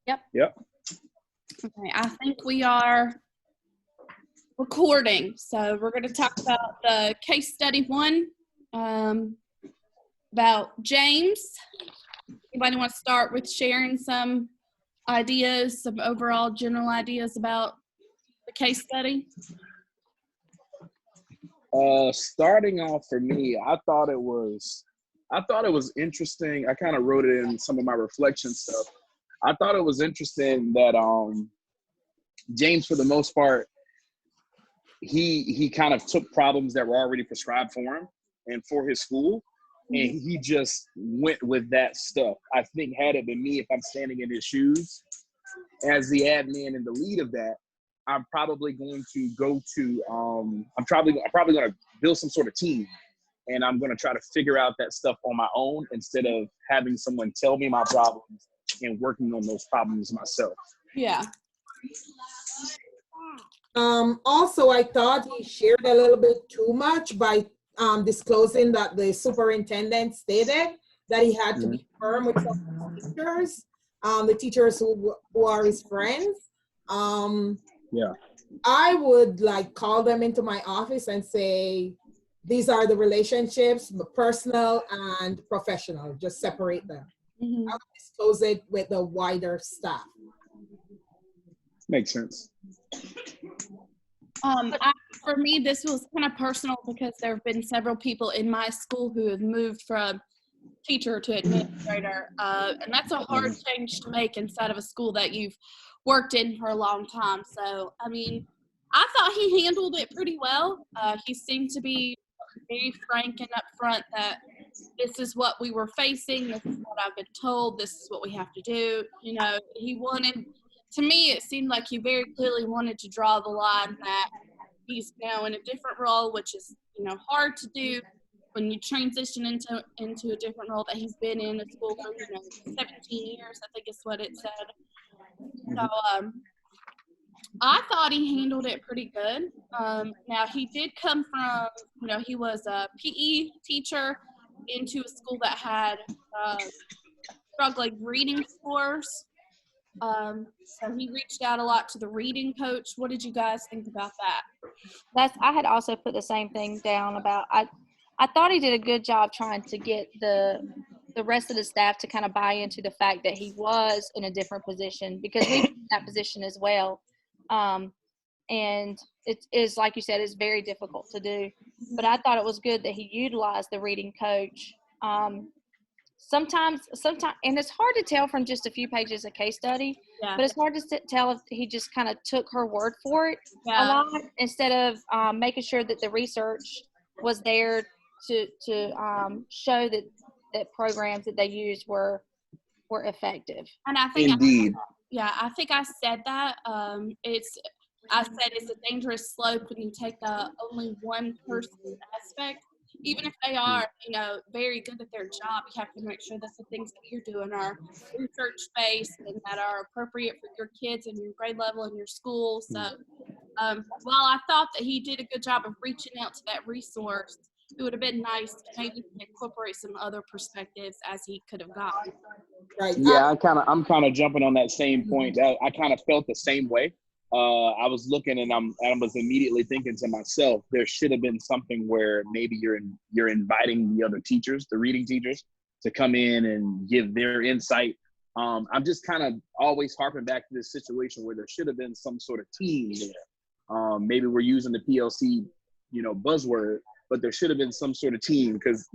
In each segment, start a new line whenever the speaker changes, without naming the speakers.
Yep.
Yep.
Okay, I think we are recording. So we're going to talk about the case study 1 about James. Anybody want to start with sharing some ideas, some overall general ideas about the case study?
Starting off for me, I thought it was interesting. I kind of wrote it in some of my reflection stuff. I thought it was interesting that James, for the most part, he kind of took problems that were already prescribed for him and for his school, and he just went with that stuff. I think had it been me, if I'm standing in his shoes as the admin and the lead of that, I'm probably going to go to I'm probably going to build some sort of team, and I'm going to try to figure out that stuff on my own instead of having someone tell me my problems and working on those problems myself.
Yeah.
Also, I thought he shared a little bit too much by disclosing that the superintendent stated that he had to be firm with some of the teachers who are his friends.
Yeah.
I would call them into my office and say, these are the relationships, personal and professional, just separate them. I would disclose it with the wider staff.
Makes sense.
For me, this was kind of personal because there have been several people in my school who have moved from teacher to administrator, and that's a hard change to make inside of a school that you've worked in for a long time. So, I mean, I thought he handled it pretty well. He seemed to be very frank and upfront that this is what we were facing, this is what I've been told, this is what we have to do. You know, to me, it seemed like he very clearly wanted to draw the line that he's now in a different role, which is, hard to do when you transition into a different role that he's been in a school for, 17 years, I think is what it said. So, I thought he handled it pretty good. Now, he did come from, he was a PE teacher into a school that had struggling reading scores. So he reached out a lot to the reading coach. What did you guys think about that?
I had also put the same thing down about, I thought he did a good job trying to get the rest of the staff to kind of buy into the fact that he was in a different position, because we've been in that position as well. And it is, like you said, it's very difficult to do. But I thought it was good that he utilized the reading coach. Sometimes, and it's hard to tell from just a few pages of case study, but it's hard to tell if he just kind of took her word for it a lot instead of making sure that the research was there to show that programs that they used were effective.
And I think
Indeed.
I think I said that. It's a dangerous slope when you take only one person's aspect. Even if they are, very good at their job, you have to make sure that the things that you're doing are research-based and that are appropriate for your kids and your grade level in your school. So while I thought that he did a good job of reaching out to that resource, it would have been nice to maybe incorporate some other perspectives as he could have gotten.
Right.
Yeah, I'm kind of jumping on that same point. I kind of felt the same way. I was looking and I was immediately thinking to myself, there should have been something where maybe you're inviting the other teachers, the reading teachers, to come in and give their insight. I'm just kind of always harping back to this situation where there should have been some sort of team there. Maybe we're using the PLC, buzzword, but there should have been some sort of team, because,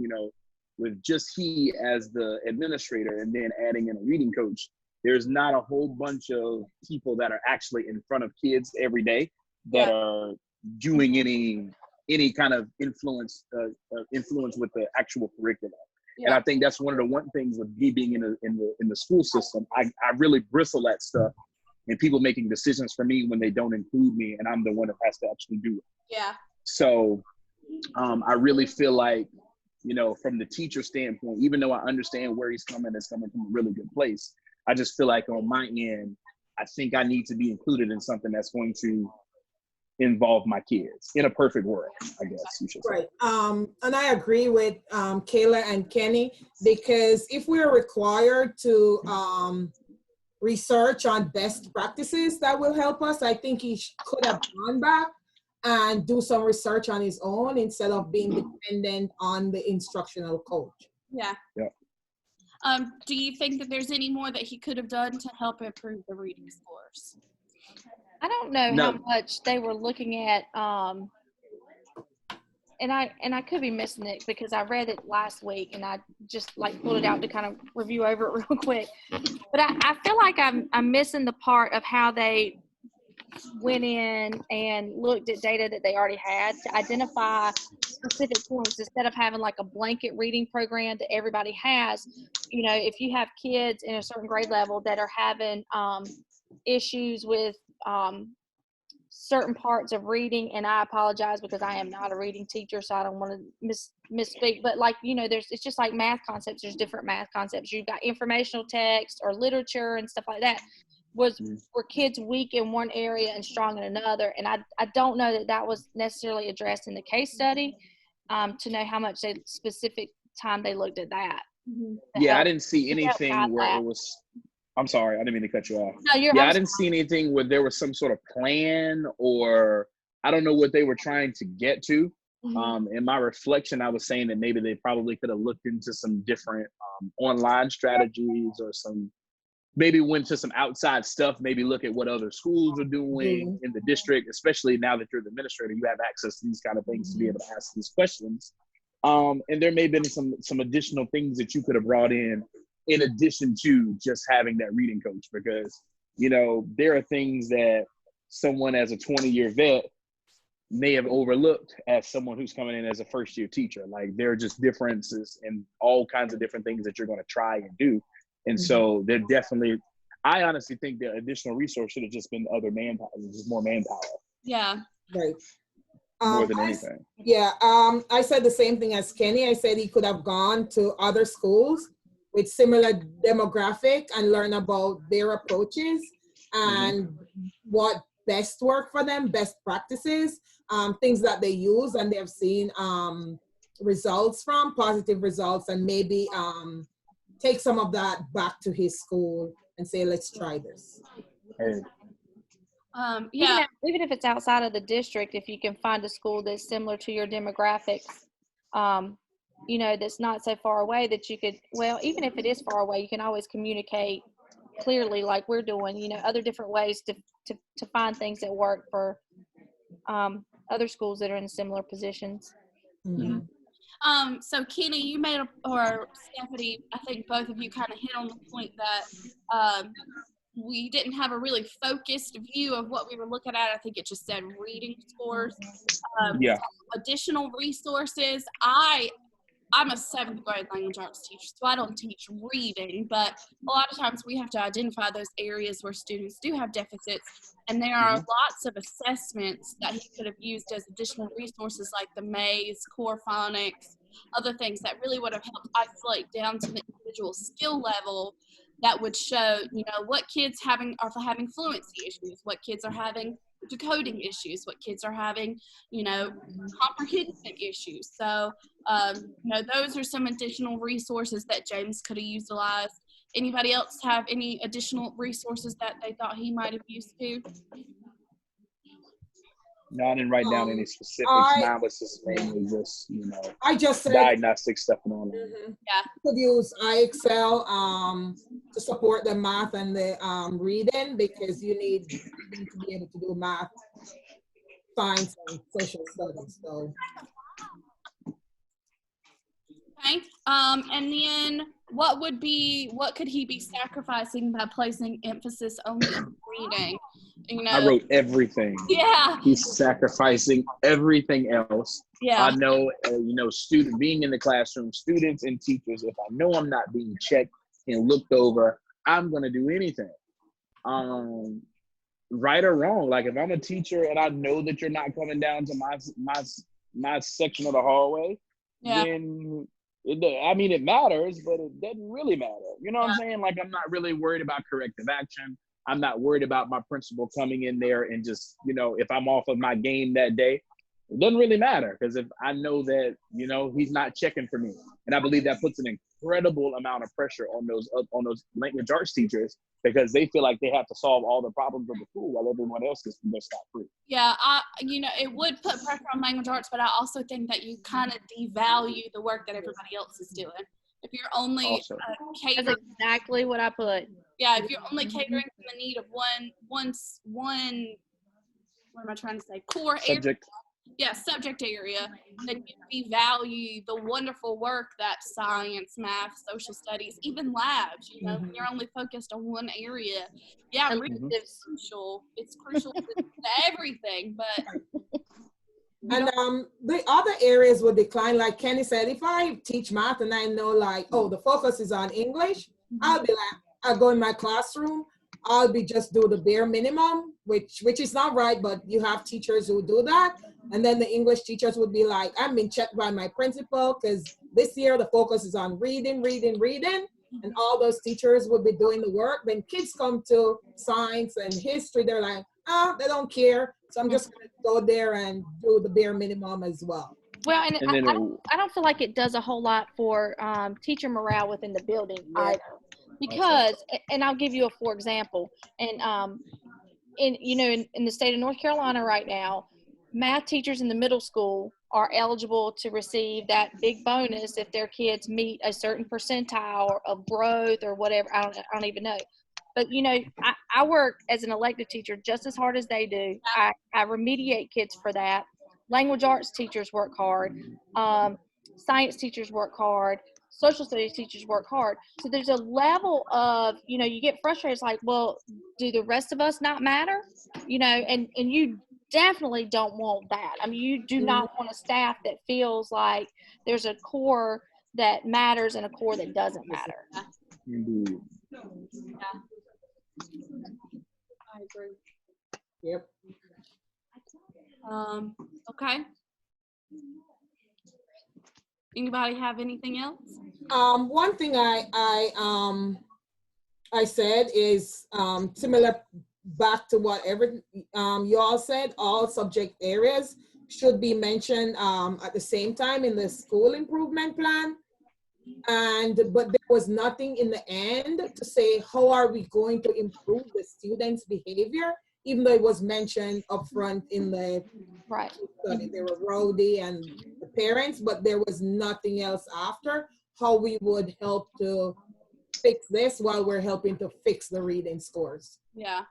with just he as the administrator and then adding in a reading coach, there's not a whole bunch of people that are actually in front of kids every day that are doing any kind of influence with the actual curriculum. And I think that's one of the things with me being in the school system. I really bristle at stuff and people making decisions for me when they don't include me, and I'm the one that has to actually do it.
Yeah.
So I really feel like, from the teacher standpoint, even though I understand where he's coming, it's coming from a really good place. I just feel like on my end, I think I need to be included in something that's going to involve my kids in a perfect world, I guess you should say.
Right. And I agree with Kayla and Kenny, because if we're required to research on best practices that will help us. I think he could have gone back and do some research on his own instead of being dependent on the instructional coach.
Yeah.
Yeah.
Do you think that there's any more that he could have done to help improve the reading scores?
I don't know
No.
how much they were looking at, and I could be missing it because I read it last week and I just like pulled it out to kind of review over it real quick. But I feel like I'm missing the part of how they went in and looked at data that they already had to identify specific points instead of having like a blanket reading program that everybody has. You know, if you have kids in a certain grade level that are having issues with certain parts of reading, and I apologize because I am not a reading teacher, so I don't want to misspeak, but like, you know, it's just like math concepts. There's different math concepts. You've got informational text or literature and stuff like that. Were kids weak in one area and strong in another? And I don't know that was necessarily addressed in the case study, to know how much specific time they looked at that.
Yeah, I didn't see anything where
that.
it was. I'm sorry, I didn't mean to cut you off.
No,
I didn't see anything where there was some sort of plan, or I don't know what they were trying to get to. In my reflection, I was saying that maybe they probably could have looked into some different online strategies, or maybe went to some outside stuff, maybe look at what other schools are doing in the district, especially now that you're the administrator, you have access to these kind of things to be able to ask these questions. And there may have been some additional things that you could have brought in addition to just having that reading coach, because, you know, there are things that someone as a 20-year vet may have overlooked as someone who's coming in as a first-year teacher. Like, there are just differences in all kinds of different things that you're going to try and do. And so they're definitely, I honestly think the additional resource should have just been other manpower, just more manpower.
Yeah.
Right.
More than anything.
Yeah. I said the same thing as Kenny. I said he could have gone to other schools with similar demographic and learn about their approaches and what best work for them, best practices, things that they use and they've seen results from, positive results, and maybe take some of that back to his school and say, let's try this.
Yeah.
Even if it's outside of the district, if you can find a school that's similar to your demographics, you know, that's not so far away that you could, well, even if it is far away, you can always communicate clearly like we're doing, you know, other different ways to find things that work for other schools that are in similar positions.
So Kenny, you made or Stephanie, I think both of you kind of hit on the point that we didn't have a really focused view of what we were looking at. I think it just said reading scores. Additional resources. I'm a 7th grade language arts teacher, so I don't teach reading, but a lot of times we have to identify those areas where students do have deficits, and there are lots of assessments that he could have used as additional resources like the Maze, Core Phonics, other things that really would have helped isolate down to the individual skill level that would show, you know, what kids are having fluency issues, what kids are having decoding issues, what kids are having, you know, comprehension issues. So, you know, those are some additional resources that James could have utilized. Anybody else have any additional resources that they thought he might have used too?
No, I didn't write down any specifics. Mine was just mainly just, you know,
I just said
diagnostic stuff and all that.
Yeah.
Could use iExcel to support the math and the reading, because you need to be able to do math, science, and social studies. So.
Okay. And then what could he be sacrificing by placing emphasis only on reading? You know,
I wrote everything.
Yeah.
He's sacrificing everything else.
Yeah.
I know, you know, being in the classroom, students and teachers, if I know I'm not being checked and looked over, I'm going to do anything. Right or wrong. Like, if I'm a teacher and I know that you're not coming down to my section of the hallway, then it matters, but it doesn't really matter. You know what I'm saying? Like, I'm not really worried about corrective action. I'm not worried about my principal coming in there and just, you know, if I'm off of my game that day, It doesn't really matter because if I know that, you know, he's not checking for me. And I believe that puts an incredible amount of pressure on those language arts teachers because they feel like they have to solve all the problems of the school while everyone else is scot-free.
Yeah, it would put pressure on language arts, but I also think that you kind of devalue the work that everybody else is doing. If you're only catering,
That's exactly what I put.
yeah, if you're only catering to the need of one, what am I trying to say? Core
Subject.
subject area, then you devalue the wonderful work that science, math, social studies, even labs, you know, when you're only focused on one area. Yeah, reading is crucial. It's crucial to everything, but
And the other areas will decline. Like Kenny said, if I teach math and I know like, oh, the focus is on English, I'll be like, I'll go in my classroom, I'll be just do the bare minimum, which is not right, but you have teachers who do that. And then the English teachers would be like, I'm being checked by my principal because this year the focus is on reading. And all those teachers would be doing the work. Then kids come to science and history, they're like, they don't care. So I'm just going to go there and do the bare minimum as well.
Well, and I don't feel like it does a whole lot for teacher morale within the building either. Because, and I'll give you a for example, and in the state of North Carolina right now, math teachers in the middle school are eligible to receive that big bonus if their kids meet a certain percentile of growth or whatever. I don't even know. But, you know, I work as an elective teacher just as hard as they do. I remediate kids for that. Language arts teachers work hard. Science teachers work hard. Social studies teachers work hard. So there's a level of, you know, you get frustrated. It's like, well, do the rest of us not matter? You know, and you definitely don't want that. I mean, you do not want a staff that feels like there's a core that matters and a core that doesn't matter.
Indeed.
yeah, I agree.
Yep.
Okay. Anybody have anything else?
One thing I said is similar back to whatever you all said. All subject areas should be mentioned at the same time in the school improvement plan. But there was nothing in the end to say how are we going to improve the students' behavior, even though it was mentioned up front in the study. There were Rody and the parents, but there was nothing else after how we would help to fix this while we're helping to fix the reading scores.
Yeah.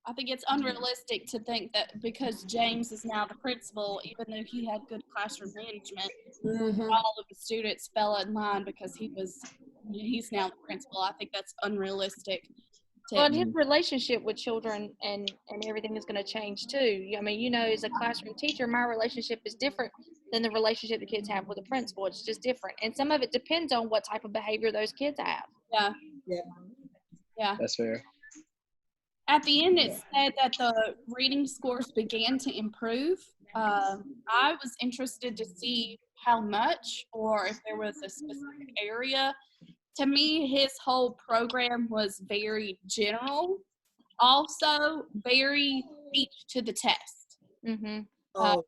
I think it's unrealistic to think that because James is now the principal, even though he had good classroom management, all of the students fell in line because he's now the principal. I think that's unrealistic.
Well, and his relationship with children and everything is going to change too. I mean, you know, as a classroom teacher, my relationship is different than the relationship the kids have with the principal. It's just different. And some of it depends on what type of behavior those kids have.
Yeah. Yeah.
That's fair.
At the end, it said that the reading scores began to improve. I was interested to see how much or if there was a specific area. To me, his whole program was very general, also very each to the test. I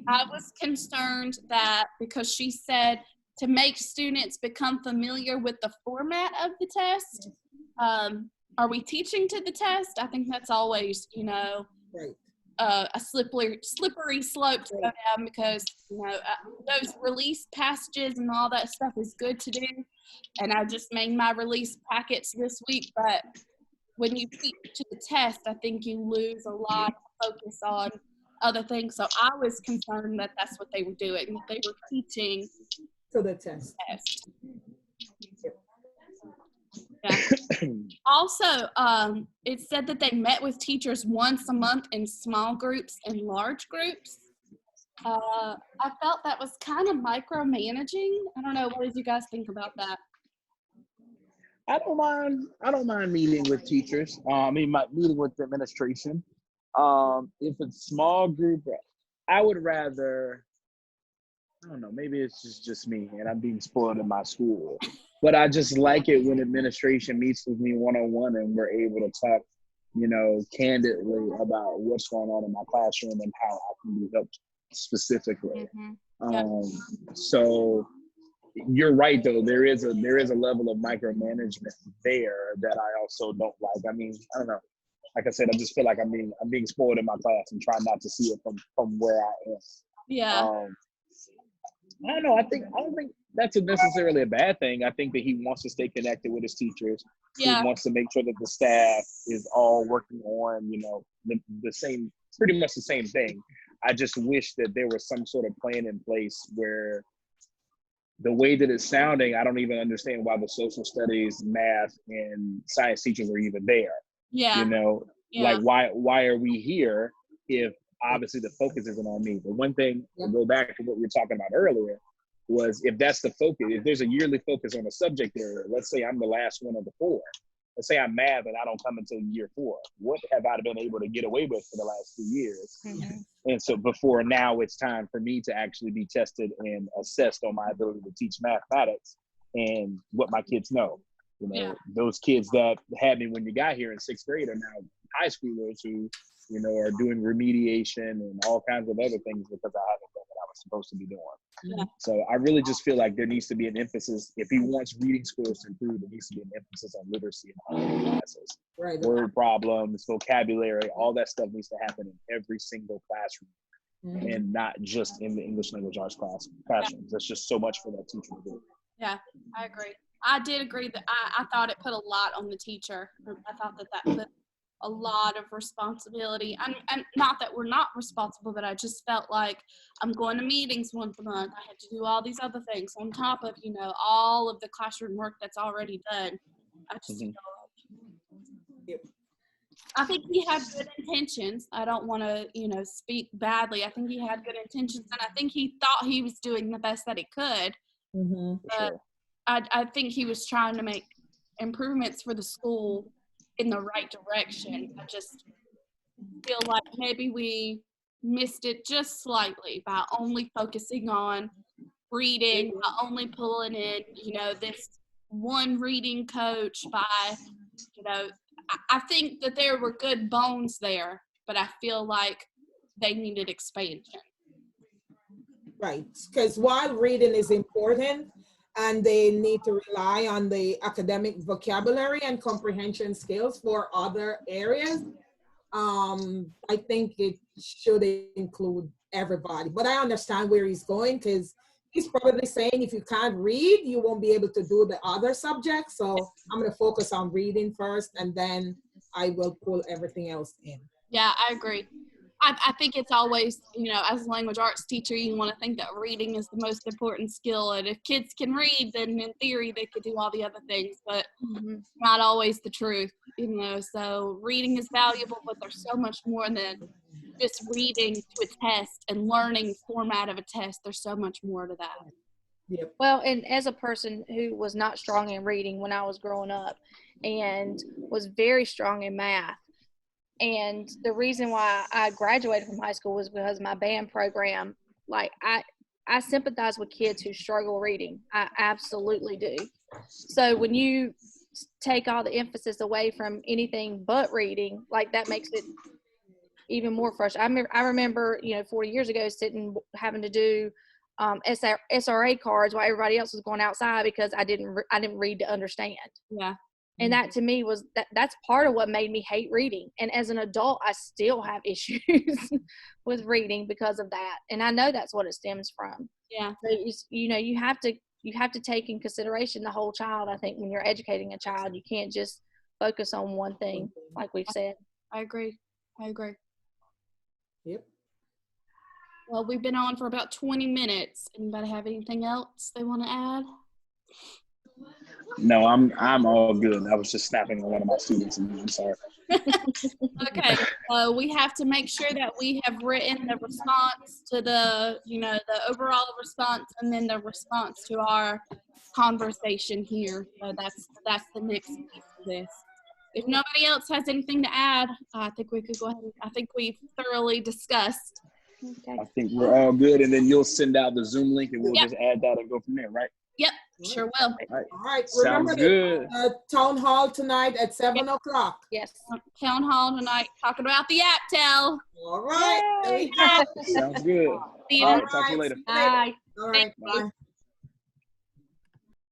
was concerned that because she said to make students become familiar with the format of the test, are we teaching to the test? I think that's always, you know, a slippery slope to go down because, you know, those release passages and all that stuff is good to do. And I just made my release packets this week. But when you teach to the test, I think you lose a lot of focus on other things. So I was concerned that that's what they were doing. They were teaching
to the test.
Yeah. Also, it said that they met with teachers once a month in small groups and large groups. I felt that was kind of micromanaging. I don't know. What did you guys think about that?
I don't mind meeting with teachers. Meeting with the administration. If it's small group, I would rather. I don't know. Maybe it's just me, and I'm being spoiled in my school. But I just like it when administration meets with me one-on-one and we're able to talk candidly about what's going on in my classroom and how I can be helped specifically. So you're right, though. There is a level of micromanagement there that I also don't like. I mean, I don't know. Like I said, I just feel like I'm being spoiled in my class and trying not to see it from where I am.
Yeah.
I don't know. I don't think that's necessarily a bad thing. I think that he wants to stay connected with his teachers.
Yeah.
He wants to make sure that the staff is all working on, the same, pretty much the same thing. I just wish that there was some sort of plan in place where the way that it's sounding, I don't even understand why the social studies, math, and science teachers are even there.
Yeah.
Like why are we here if obviously the focus isn't on me? But one thing, to go back to what we were talking about earlier, was if that's the focus, if there's a yearly focus on a subject area, let's say I'm the last one of the 4. Let's say I'm math and I don't come until year 4. What have I been able to get away with for the last 2 years? And so before now, it's time for me to actually be tested and assessed on my ability to teach mathematics and what my kids know. Those kids that had me when you got here in 6th grade are now high schoolers who, are doing remediation and all kinds of other things because I haven't done what I was supposed to be doing.
Yeah.
So I really just feel like there needs to be an emphasis. If he wants reading scores to improve, there needs to be an emphasis on literacy in all the classes.
Right.
Word problems, vocabulary, all that stuff needs to happen in every single classroom and not just in the English language arts classrooms. That's just so much for that teacher to do.
Yeah, I agree. I did agree that I thought it put a lot on the teacher. I thought that put a lot of responsibility. And not that we're not responsible, but I just felt like I'm going to meetings once a month. I had to do all these other things on top of, all of the classroom work that's already done. I just I think he had good intentions. I don't want to, speak badly. I think he had good intentions, and I think he thought he was doing the best that he could. But I think he was trying to make improvements for the school in the right direction. I just feel like maybe we missed it just slightly by only focusing on reading, by only pulling in, this one reading coach by, I think that there were good bones there, but I feel like they needed expansion.
Right, because while reading is important and they need to rely on the academic vocabulary and comprehension skills for other areas, I think it should include everybody. But I understand where he's going, because he's probably saying if you can't read, you won't be able to do the other subjects. So I'm going to focus on reading first, and then I will pull everything else in.
Yeah, I agree. I think it's always, as a language arts teacher, you want to think that reading is the most important skill. And if kids can read, then in theory, they could do all the other things. But not always the truth, So reading is valuable, but there's so much more than just reading to a test and learning the format of a test. There's so much more to that.
Yep.
Well, and as a person who was not strong in reading when I was growing up and was very strong in math, and the reason why I graduated from high school was because my band program, I sympathize with kids who struggle reading. I absolutely do. So when you take all the emphasis away from anything but reading, that makes it even more frustrating. I remember, 40 years ago having to do SRA cards while everybody else was going outside because I didn't read to understand.
Yeah.
And that to me was that's part of what made me hate reading. And as an adult, I still have issues with reading because of that. And I know that's what it stems from.
Yeah.
So you have to take in consideration the whole child. I think when you're educating a child, you can't just focus on one thing, like we've said.
I agree.
Yep.
Well, we've been on for about 20 minutes. Anybody have anything else they want to add?
No, I'm all good. I was just snapping on one of my students, and I'm sorry.
Okay, we have to make sure that we have written the response to the overall response, and then the response to our conversation here. So that's the next piece of this. If nobody else has anything to add, I think we could go ahead. I think we've thoroughly discussed.
Okay.
I think we're all good, and then you'll send out the Zoom link, and we'll just add that and go from there, right?
Yep. Sure will.
All right.
Sounds
Remember
good.
the town hall tonight at 7 o'clock.
Yes.
Town hall tonight, talking about the Aptel.
All right. There we go.
Sounds good.
See you
All
then.
right, talk to you later.
See you later.
Bye.
All right.
Thank you.
Bye.